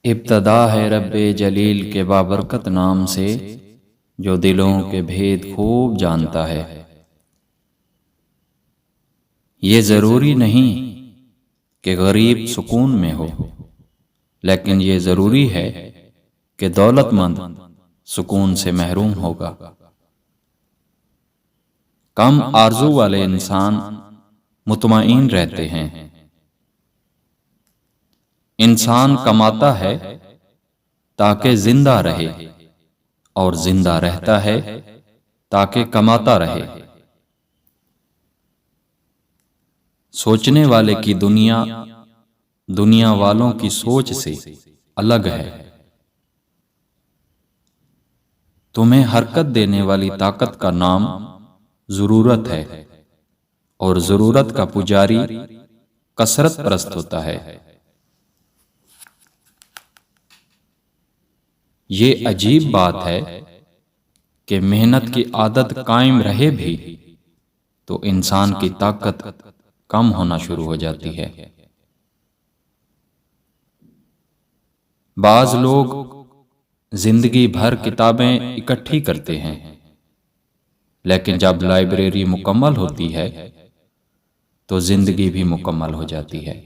इब्तदा है रब्बे जलील के बाबरकत नाम से, जो दिलों के भेद खूब जानता है। ये ज़रूरी नहीं कि गरीब सुकून में हो, लेकिन ये ज़रूरी है कि दौलतमंद सुकून से महरूम होगा। कम आरजू वाले इंसान मुतमईन रहते हैं। इंसान कमाता है ताकि जिंदा रहे, और जिंदा रहता है ताकि कमाता रहे। सोचने वाले की दुनिया दुनिया वालों की सोच से अलग है। तुम्हें हरकत देने वाली ताकत का नाम जरूरत है, और जरूरत का पुजारी कसरत परस्त होता है। ये अजीब बात है कि मेहनत की आदत कायम रहे भी तो इंसान की ताकत कम होना शुरू हो जाती है। बाज लोग जिंदगी भर किताबें इकट्ठी करते हैं, लेकिन जब लाइब्रेरी मुकम्मल होती है तो जिंदगी भी मुकम्मल हो जाती है।